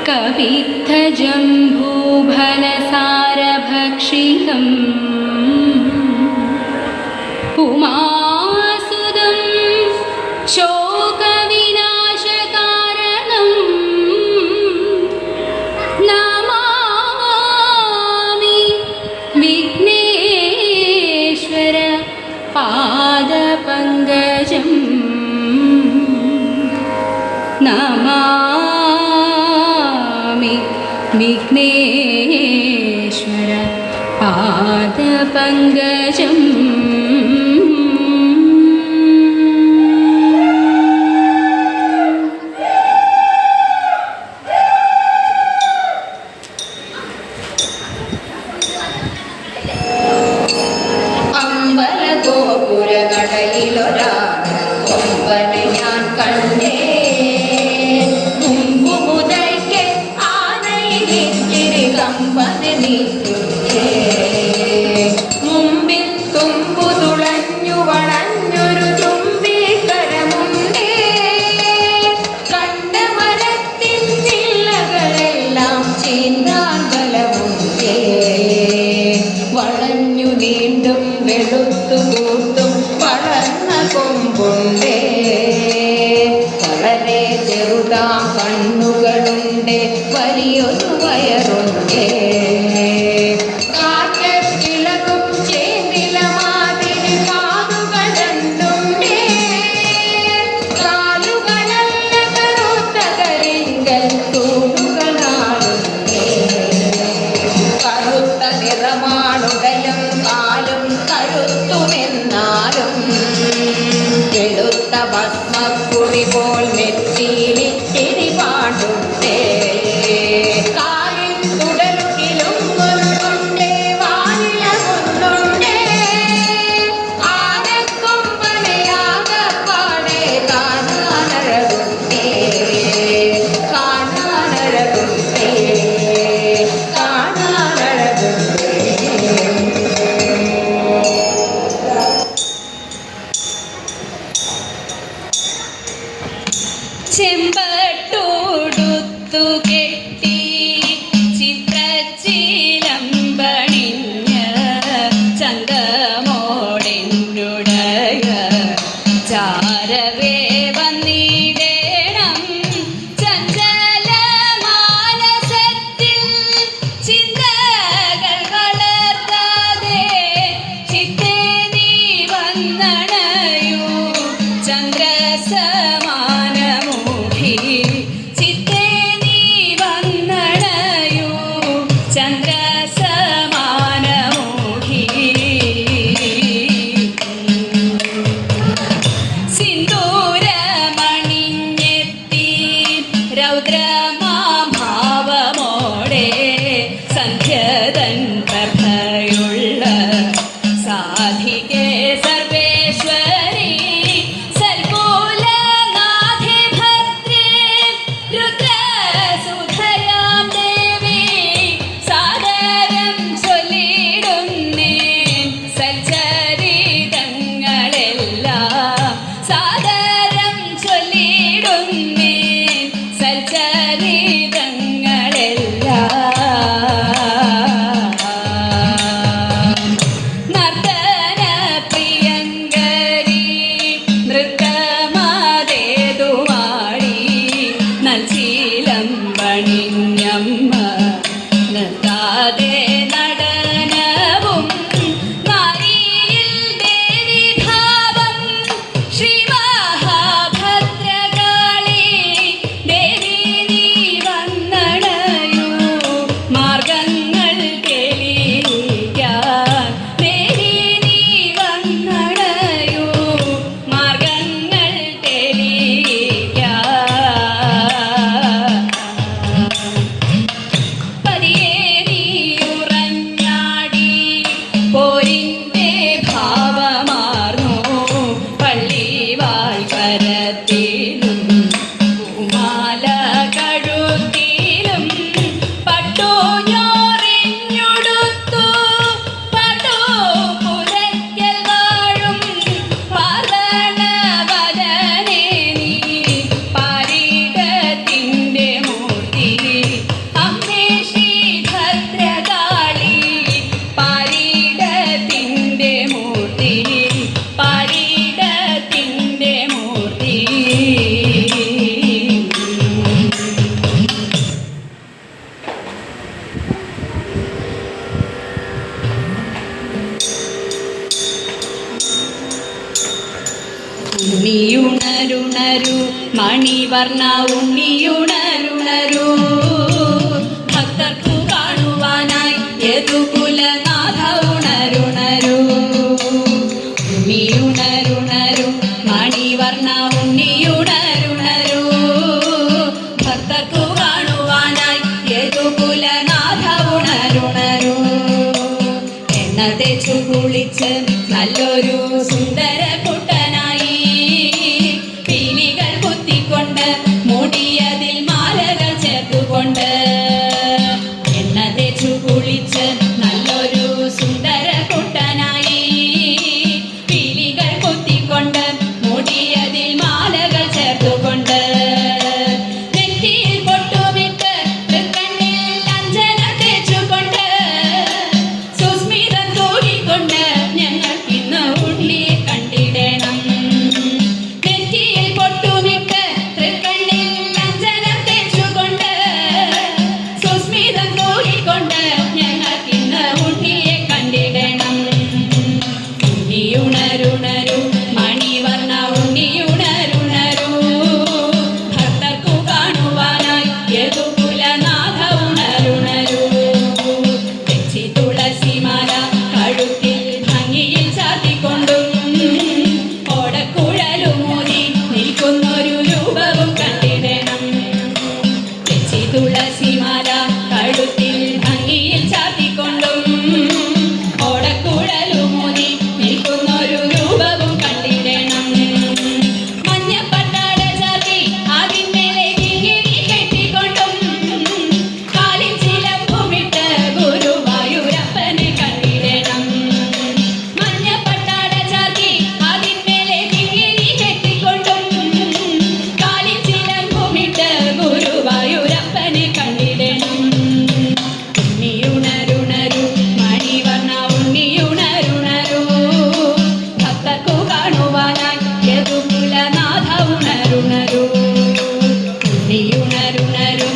कवित्थजम्बूफलसारभक्षितम् उमासुदं शोकविनाशकारणं नमामि विघ्नेश्वर पादपङ्कजं नमामि विघ्नेश्वर पादपङ्कजम् കണ്ണുകളുണ്ട് വലിയൊരു വയറുണ്ട് കാറ്റിളകും ചേന്നില മാതിരി കാതുകൾ രണ്ടുണ്ട് കാലുകളല്ല കറുത്ത കരിങ്കൽ തൂണുകളാടുണ്ട് കറുത്ത നിറമാണുടലും കാലും കരുത്തുമെന്നാലും വെളുത്ത ഭസ്മക്കുറി പോൽ നെറ്റിയിലിത്തിരി പാടുണ്ടേ കാലിൽ തുടലുകിലും കൊണ്ടുണ്ടേ വാനില കൊണ്ടുണ്ടേ ആനക്കൊമ്പനയാകപ്പാടെ കാണാനഴകുണ്ടേ കാണാനഴകുണ്ടേ കാണാനഴകുണ്ടേ ചെമ്പട്ടോടുത്തു കെട്ടി ചിത്രച്ചിലമ്പണിഞ്ഞ് ചന്തമോടെന്നുടയ ചാരവേ വന്നിടേണം ചഞ്ചല മാനസത്തിൽ ചിന്തകൾ വളർത്താതെ ചിത്തേ നീ വന്നണയൂ ചന്ദ്രസമാനമുഖി ചിത്തേ നീ വന്നണയൂ ചന്ദ്രസമാനമുഖി സിന്ദൂരമണിഞ്ഞെത്തി രൗദ്രമാഭാവമോടെ സന്ധ്യതൻ പ്രഭയുള്ള സാധികേ സർവേശ്വരി സൽകുലനാഥേ ഭദ്രേ രുദ്രസുധയാം ദേവി സാദരം ചൊല്ലിടുന്നേൻ സൽചരിതങ്ങളെല്ലാം സാദരം ചൊല്ലിടുന്നേൻ സൽചരിതങ്ങളെല്ലാം നർത്തന പ്രിയങ്കരി നൃത്തമാതേതുവാടി നൽചീലമ്പണിഞ്ഞമ്മ നിർത്താതെ നടനവും നാരിയിൽ ദേവിഭാവം ശ്രീ മഹാഭദ്രകാളി ദേവി നീ വന്നണയൂ മാർഗങ്ങൾ തെളിയിക്കാൻ ദേവി നീ വന്നണയൂ മാർഗങ്ങൾ തെളിയിക്കാൻ പതിയെ നീ ഉറഞ്ഞാടി പോരിൻ്റെ ഭാവമാർന്നു പള്ളിവാൾ കരത്തിലും പൂമാല കഴുത്തിലും പട്ടു ഞൊറിഞ്ഞുടുത്തു പട്ടു പുരയ്ക്കൽ വാഴും പാർവണവദനേ നീ പാരിടത്തിൻ്റെ മൂർത്തി മണിവർണ്ണ ഉണ്ണിയുണരുണരൂ ഭക്തർക്കു കാണുവാനായി യദുകുലനാഥ ഉണരുണരൂ ഉണ്ണിയുണരുണരൂ മണിവർണ്ണ ഉണ്ണിയുണരുണരൂ ഭക്തർക്കു കാണുവാനായി യദുകുലനാഥ ഉണരുണരൂ എണ്ണ തേച്ചു കുളിച്ച് നല്ലൊരു സുന്ദര കുട്ടനായി പീലികൾ കുത്തിക്കൊണ്ട് മുടിയതിൽ മാലകൾ ചേർത്തുകൊണ്ട് എണ്ണ തേച്ചു കുളിച്ച് നല്ലൊരു സുന്ദര കുട്ടനായി പീലികൾ കുത്തിക്കൊണ്ട് മുടിയതിൽ മാലകൾ ചേർത്തുകൊണ്ട് നെറ്റിയിൽ പൊട്ടുമിട്ട് തൃക്കണ്ണിൽ അഞ്ജന തേച്ചുകൊണ്ട് സുസ്മിതം തൂകിക്കൊണ്ട് ഞങ്ങൾക്കിന്ന് ഉണ്ണിയെ കണ്ടിടണം നെറ്റിയിൽ പൊട്ടുമിട്ട് തൃക്കണ്ണിൽ അഞ്ജനം തേച്ചുകൊണ്ട് സുസ്മിതം തൂകിക്കൊണ്ട് ഞങ്ങൾക്കിന്ന് ഉണ്ണിയെ കണ്ടിടണം ഉണ്ണിയുണരുണരൂ മണിവർണ്ണ ഉണ്ണിയുണരുണരൂ ഭക്തർക്കു കാണുവാനായി യദുകുലനാഥ ഉണരുണരൂ തെച്ചി തുളസിമാല കഴുത്തിൽ ഭംഗിയിൽ ചാർത്തിക്കൊണ്ടും ഓടക്കുഴലുമൂതി നിൽക്കുന്നൊരു രൂപവും കണ്ടിടണം തെച്ചി തുളസിമാല കഴുത്തിൽ ഭംഗിയിൽ ചാർത്തിക്കൊണ്ടും ഓടക്കുഴലുമൂതി നിൽക്കുന്നൊരു രൂപവും കണ്ടിടണം മഞ്ഞപ്പട്ടാട ചാർത്തി അതിന്മേലെ കിങ്ങിണി കെട്ടിക്കൊണ്ടും കാലിൽ ചിലമ്പുമിട്ട് ഗുരുവായൂരപ്പനെ കണ്ടിടണം മഞ്ഞപ്പട്ടാട ചാർത്തി അതിന്മേലെ കിങ്ങിണി കെട്ടിക്കൊണ്ടും കാലിൽ ചിലമ്പുമിട്ട് ഗുരുവായൂരപ്പനെ കണ്ടിടണം ഉണ്ണിയുണരുണരൂ മണിവർണ്ണ ഉണ്ണിയുണരുണരൂ ഭക്തർക്കു കാണുവാനായി യദുകുലനാഥ ഉണരുണരൂ ഉണ്ണിയുണരുണരൂ